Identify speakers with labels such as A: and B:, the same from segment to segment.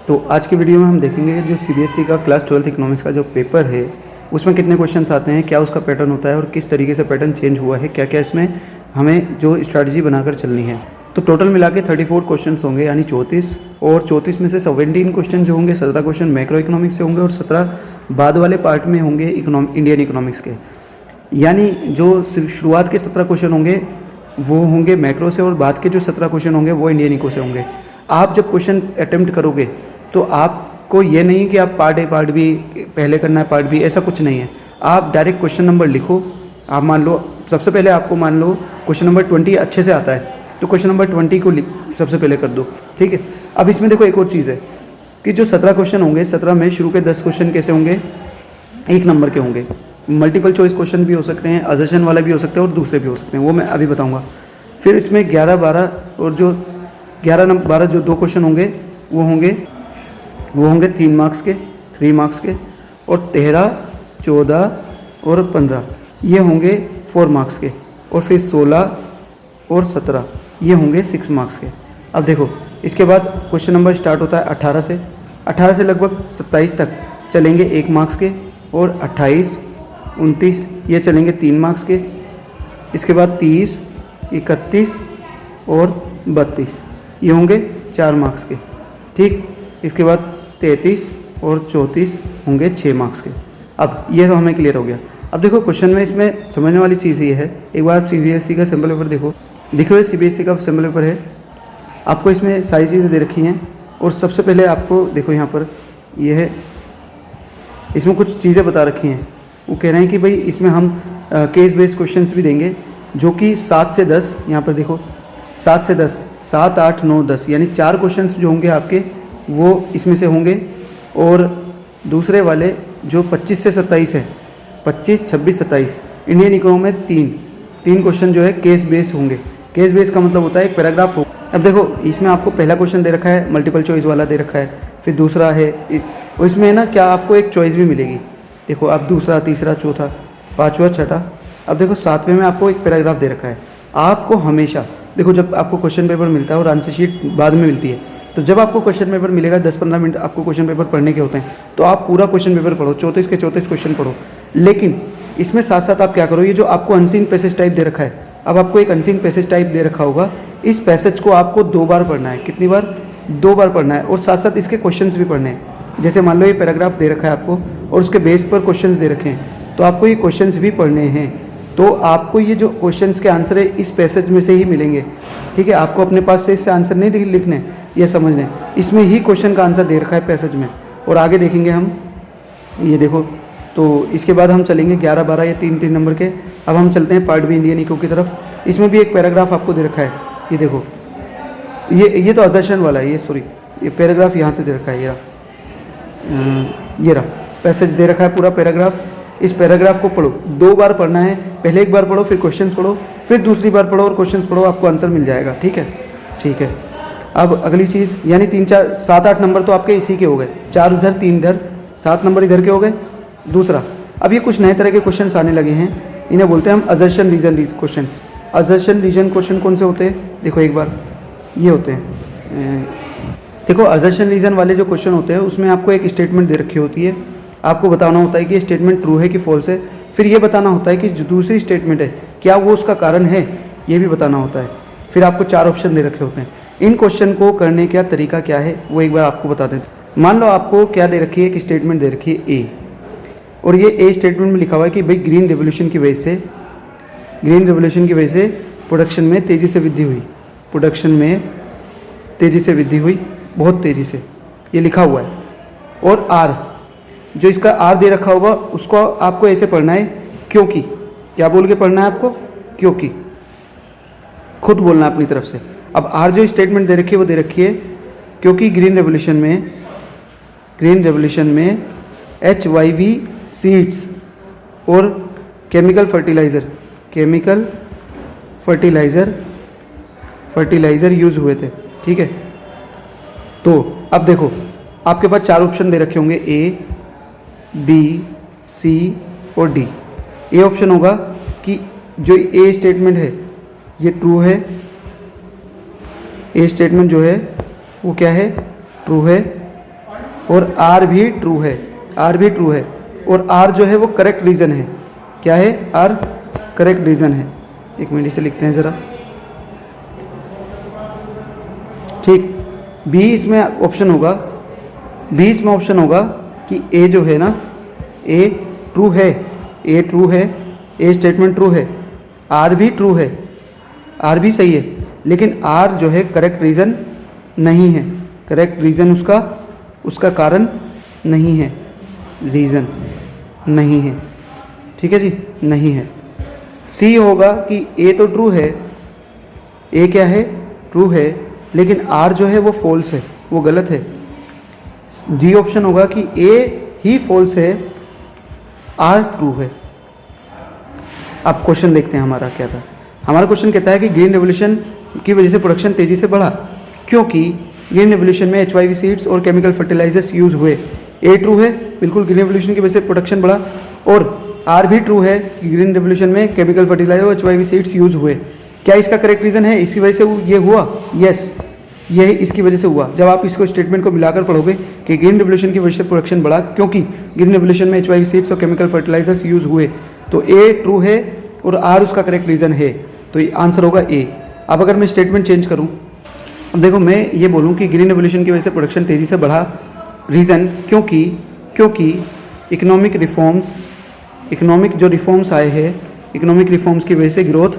A: तो आज की वीडियो में हम देखेंगे जो सीबीएसई का क्लास 12th इकोनॉमिक्स का जो पेपर है उसमें कितने क्वेश्चंस आते हैं, क्या उसका पैटर्न होता है और किस तरीके से पैटर्न चेंज हुआ है, क्या क्या इसमें हमें जो स्ट्रैटेजी बनाकर चलनी है। तो टोटल मिला के 34 क्वेश्चंस होंगे यानी 34, और 34 में से 17 क्वेश्चन जो होंगे 17 क्वेश्चन मैक्रो इकोनॉमिक्स से होंगे और 17 बाद वाले पार्ट में होंगे इंडियन इकोनॉमिक्स के। यानी जो शुरुआत के 17 क्वेश्चन होंगे वो होंगे मैक्रो से और बाद के जो 17 क्वेश्चन होंगे वो इंडियन इको से होंगे। आप जब क्वेश्चन अटेम्प्ट करोगे तो आपको ये नहीं कि आप पार्ट ए पार्ट बी पहले करना है, पार्ट बी, ऐसा कुछ नहीं है। आप डायरेक्ट क्वेश्चन नंबर लिखो। आप मान लो सबसे पहले आपको मान लो क्वेश्चन नंबर 20 अच्छे से आता है तो क्वेश्चन नंबर 20 को सबसे पहले कर दो, ठीक है। अब इसमें देखो एक और चीज़ है कि जो 17 क्वेश्चन होंगे 17 में शुरू के 10 क्वेश्चन कैसे होंगे, 1 नंबर के होंगे। मल्टीपल चॉइस क्वेश्चन भी हो सकते हैं, अजर्शन वाला भी हो सकते हैं और दूसरे भी हो सकते हैं, वो मैं अभी बताऊंगा। फिर इसमें 11, 12 और जो 11 नंबर 12 जो 2 क्वेश्चन होंगे वो होंगे 3 मार्क्स के, 3 मार्क्स के, और 13, 14 और 15 ये होंगे 4 मार्क्स के, और फिर 16 और 17 ये होंगे 6 मार्क्स के। अब देखो इसके बाद क्वेश्चन नंबर स्टार्ट होता है 18 से लगभग 27 तक चलेंगे 1 मार्क्स के, और 28, 29 ये चलेंगे 3 मार्क्स के। इसके बाद 30, 31 और 32 ये होंगे 4 मार्क्स के, ठीक। इसके बाद 33 और 34 होंगे 6 मार्क्स के। अब ये तो हमें क्लियर हो गया। अब देखो क्वेश्चन में इसमें समझने वाली चीज़ ये है, एक बार सीबीएसई का सैम्पल पेपर देखो ये सीबीएसई का सैम्पल पेपर है। आपको इसमें सारी चीज़ें दे रखी हैं और सबसे पहले आपको देखो यहाँ पर ये है, इसमें कुछ चीज़ें बता रखी हैं। वो कह रहे हैं कि भाई इसमें हम केस बेस्ड क्वेश्चंस भी देंगे जो कि 7 से 10, यहाँ पर देखो 7 से 10, 7, 8, 9, 10 यानी 4 क्वेश्चंस जो होंगे आपके वो इसमें से होंगे। और दूसरे वाले जो 25 से 27 है, 25, 26, 27 इंडियन इकोनॉमी में 3 क्वेश्चन जो है केस बेस होंगे। केस बेस का मतलब होता है एक पैराग्राफ हो। अब देखो इसमें आपको पहला क्वेश्चन दे रखा है, मल्टीपल चॉइस वाला दे रखा है, फिर दूसरा है और इसमें है ना क्या आपको एक चॉइस भी मिलेगी। देखो अब दूसरा, तीसरा, चौथा, पाँचवा, छठा। अब देखो 7वें में आपको एक पैराग्राफ दे रखा है। आपको हमेशा देखो जब आपको क्वेश्चन पेपर मिलता है और आंसर शीट बाद में मिलती है, तो जब आपको क्वेश्चन पेपर मिलेगा 10-15 मिनट आपको क्वेश्चन पेपर पढ़ने के होते हैं, तो आप पूरा क्वेश्चन पेपर पढ़ो, 34 के 34 क्वेश्चन पढ़ो। लेकिन इसमें साथ साथ आप क्या करो, ये जो आपको अनसीन पैसेज टाइप दे रखा है, अब आपको एक अनसीन पैसेज टाइप दे रखा होगा, इस पैसेज को आपको 2 बार पढ़ना है। कितनी बार? 2 बार पढ़ना है। और साथ साथ इसके क्वेश्चंस भी पढ़ने हैं। जैसे मान लो ये पैराग्राफ दे रखा है आपको और उसके बेस पर क्वेश्चंस दे रखे हैं, तो आपको ये क्वेश्चंस भी पढ़ने हैं। तो आपको ये जो क्वेश्चंस के आंसर है इस पैसेज में से ही मिलेंगे, ठीक है। आपको अपने पास से इससे आंसर नहीं लिखने या समझने, इसमें ही क्वेश्चन का आंसर दे रखा है पैसेज में। और आगे देखेंगे हम, ये देखो। तो इसके बाद हम चलेंगे 11, 12 या 3 नंबर के। अब हम चलते हैं पार्ट बी इंडियन इको की तरफ। इसमें भी एक पैराग्राफ आपको दे रखा है, ये देखो, ये तो अजर्शन वाला है, ये पैराग्राफ यहाँ से दे रखा है, ये रहा पैसेज दे रखा है पूरा पैराग्राफ। इस पैराग्राफ को पढ़ो, 2 बार पढ़ना है। पहले एक बार पढ़ो, फिर क्वेश्चंस पढ़ो, फिर दूसरी बार पढ़ो और क्वेश्चंस पढ़ो, आपको आंसर मिल जाएगा, ठीक है। ठीक है, अब अगली चीज़, यानी 3, 4, 7, 8 नंबर तो आपके इसी के हो गए, 4 उधर 3 इधर, 7 नंबर इधर के हो गए। दूसरा, अब ये कुछ नए तरह के क्वेश्चंस आने लगे हैं, इन्हें बोलते हैं हम assertion reason questions. Assertion reason question कौन से होते हैं? देखो एक बार ये होते हैं, देखो अजर्शन रीजन वाले जो क्वेश्चन होते हैं उसमें आपको एक स्टेटमेंट दे रखी होती है, आपको बताना होता है कि ये स्टेटमेंट ट्रू है कि फॉल्स है। फिर ये बताना होता है कि जो दूसरी स्टेटमेंट है क्या वो उसका कारण है, ये भी बताना होता है। फिर आपको 4 ऑप्शन दे रखे होते हैं। इन क्वेश्चन को करने का तरीका क्या है वो एक बार आपको बता देते। मान लो आपको क्या दे रखी है, एक स्टेटमेंट दे रखी है ए, और ये ए स्टेटमेंट में लिखा हुआ है कि भाई ग्रीन रेवोल्यूशन की वजह से प्रोडक्शन में तेज़ी से वृद्धि हुई, प्रोडक्शन में तेज़ी से वृद्धि हुई, बहुत तेज़ी से, ये लिखा हुआ है। और आर, जो इसका आर दे रखा होगा उसको आपको ऐसे पढ़ना है, क्योंकि, क्या बोल के पढ़ना है आपको? क्योंकि, खुद बोलना है अपनी तरफ से। अब आर जो स्टेटमेंट दे रखी है वो दे रखी है क्योंकि ग्रीन रेवोल्यूशन में HYV सीड्स और केमिकल फर्टिलाइज़र यूज़ हुए थे, ठीक है। तो अब देखो आपके पास 4 ऑप्शन दे रखे होंगे, A, B, C और D। ए ऑप्शन होगा कि जो ए स्टेटमेंट है ये ट्रू है, ए स्टेटमेंट जो है वो क्या है? ट्रू है। और आर भी ट्रू है, आर भी ट्रू है, और आर जो है वो करेक्ट रीज़न है। क्या है? आर करेक्ट रीज़न है। एक मिनट इसे लिखते हैं ज़रा, ठीक। बी इसमें ऑप्शन होगा, बी इसमें ऑप्शन होगा कि ए जो है ना, ए ट्रू है, ए ट्रू है, ए स्टेटमेंट ट्रू है, आर भी ट्रू है, आर भी सही है, लेकिन आर जो है करेक्ट रीज़न नहीं है, करेक्ट रीज़न उसका कारण नहीं है, रीज़न नहीं है। ठीक है जी, नहीं है। सी होगा कि ए तो ट्रू है, ए क्या है? ट्रू है, लेकिन आर जो है वो फॉल्स है, वो गलत है। डी ऑप्शन होगा कि ए ही फॉल्स है, आर ट्रू है। अब क्वेश्चन देखते हैं हमारा क्या था। हमारा क्वेश्चन कहता है कि ग्रीन रेवोल्यूशन की वजह से प्रोडक्शन तेज़ी से बढ़ा क्योंकि ग्रीन रेवोल्यूशन में HYV सीड्स और केमिकल फर्टिलाइजर्स यूज़ हुए। ए ट्रू है, बिल्कुल ग्रीन रेवोल्यूशन की वजह से प्रोडक्शन बढ़ा, और आर भी ट्रू है कि ग्रीन रेवोल्यूशन में केमिकल फर्टिलाइजर और HYV सीड्स यूज़ हुए। क्या इसका करेक्ट रीज़न है? इसी वजह से ये हुआ? यस, ये इसकी वजह से हुआ। जब आप इसको स्टेटमेंट को मिलाकर पढ़ोगे कि ग्रीन रेवोल्यूशन की वजह से प्रोडक्शन बढ़ा क्योंकि ग्रीन रेवोल्यूशन में HYV सीड्स और केमिकल फर्टिलाइजर्स यूज़ हुए, तो ए ट्रू है और आर उसका करेक्ट रीज़न है, तो ये आंसर होगा ए। अब अगर मैं स्टेटमेंट चेंज करूँ, अब देखो मैं ये बोलूँ कि ग्रीन रेवोल्यूशन की वजह से प्रोडक्शन तेज़ी से बढ़ा, रीज़न क्योंकि इकोनॉमिक रिफॉर्म्स, इकोनॉमिक जो रिफॉर्म्स आए हैं, इकोनॉमिक रिफॉर्म्स की वजह से ग्रोथ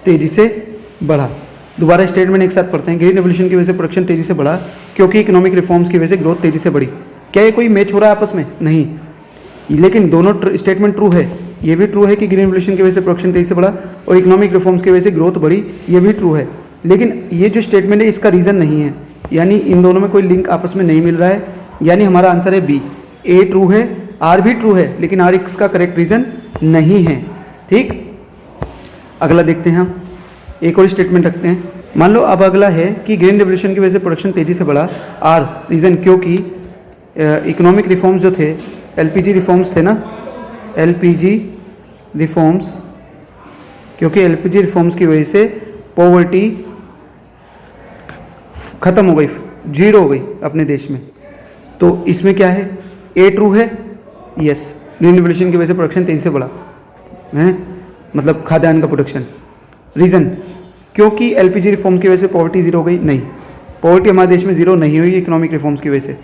A: तेज़ी से बढ़ा। दोबारा स्टेटमेंट एक साथ पढ़ते हैं। ग्रीन रेवोल्यूशन की वजह से प्रोडक्शन तेज़ी से बढ़ा क्योंकि इकोनॉमिक रिफॉर्म्स की वजह से ग्रोथ तेज़ी से बढ़ी। क्या ये कोई मैच हो रहा है आपस में? नहीं, लेकिन दोनों स्टेटमेंट ट्रू है। ये भी ट्रू है कि ग्रीन रेवोल्यूशन की वजह से प्रोडक्शन तेज़ी से बढ़ा और इकोनॉमिक रिफॉर्म्स की वजह से ग्रोथ बढ़ी, ये भी ट्रू है। लेकिन ये जो स्टेटमेंट है इसका रीज़न नहीं है, यानी इन दोनों में कोई लिंक आपस में नहीं मिल रहा है, यानी हमारा आंसर है बी। ए ट्रू है, आर भी ट्रू है, लेकिन आर इसका करेक्ट रीज़न नहीं है। ठीक, अगला देखते हैं हम, एक और स्टेटमेंट रखते हैं। मान लो अब अगला है कि ग्रीन रेवोल्यूशन की वजह से प्रोडक्शन तेज़ी से बढ़ा, आर रीज़न क्योंकि इकोनॉमिक रिफॉर्म्स जो थे, LPG रिफॉर्म्स थे ना, LPG रिफॉर्म्स, क्योंकि LPG रिफॉर्म्स की वजह से पॉवर्टी ख़त्म हो गई, जीरो हो गई अपने देश में। तो इसमें क्या है? ए ट्रू है, यस, ग्रीन रेवोल्यूशन की वजह से प्रोडक्शन तेज़ी से बढ़ा है, मतलब खाद्यान्न का प्रोडक्शन। रीज़न क्योंकि LPG रिफॉर्म की वजह से पॉवर्टी जीरो हो गई, नहीं, पॉवर्टी हमारे देश में जीरो नहीं हुई इकोनॉमिक रिफॉर्म्स की वजह से,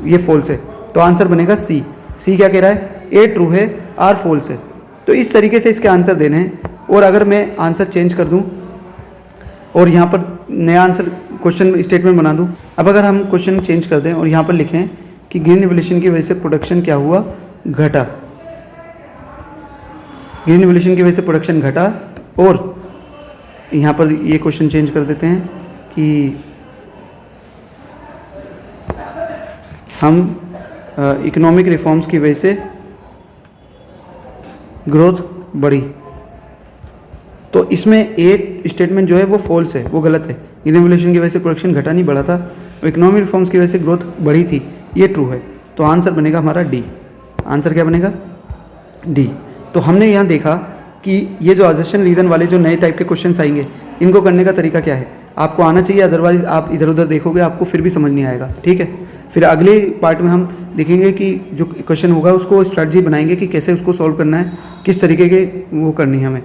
A: ये फॉल्स है। तो आंसर बनेगा सी। सी क्या कह रहा है? ए ट्रू है, आर फॉल्स है। तो इस तरीके से इसके आंसर देने हैं। और अगर मैं आंसर चेंज कर दूं और यहाँ पर नया आंसर क्वेश्चन स्टेटमेंट बना दूं, अब अगर हम क्वेश्चन चेंज कर दें और यहाँ पर लिखें कि ग्रीन रेवोल्यूशन की वजह से प्रोडक्शन क्या हुआ? घटा। ग्रीन रेवोल्यूशन की वजह से प्रोडक्शन घटा, और यहाँ पर ये क्वेश्चन चेंज कर देते हैं कि हम इकोनॉमिक रिफॉर्म्स की वजह से ग्रोथ बढ़ी। तो इसमें ए स्टेटमेंट जो है वो फॉल्स है, वो गलत है। ग्रीन रेवोल्यूशन की वजह से प्रोडक्शन घटा नहीं, बढ़ा था, और इकोनॉमिक रिफॉर्म्स की वजह से ग्रोथ बढ़ी थी, ये ट्रू है। तो आंसर बनेगा हमारा डी। आंसर क्या बनेगा? डी। तो हमने यहाँ देखा कि ये जो अजर्शन रीज़न वाले जो नए टाइप के क्वेश्चंस आएंगे, इनको करने का तरीका क्या है, आपको आना चाहिए, अदरवाइज आप इधर उधर देखोगे आपको फिर भी समझ नहीं आएगा। ठीक है, फिर अगले पार्ट में हम देखेंगे कि जो क्वेश्चन होगा उसको स्ट्रैटेजी बनाएंगे कि कैसे उसको सॉल्व करना है, किस तरीके के वो करनी है हमें।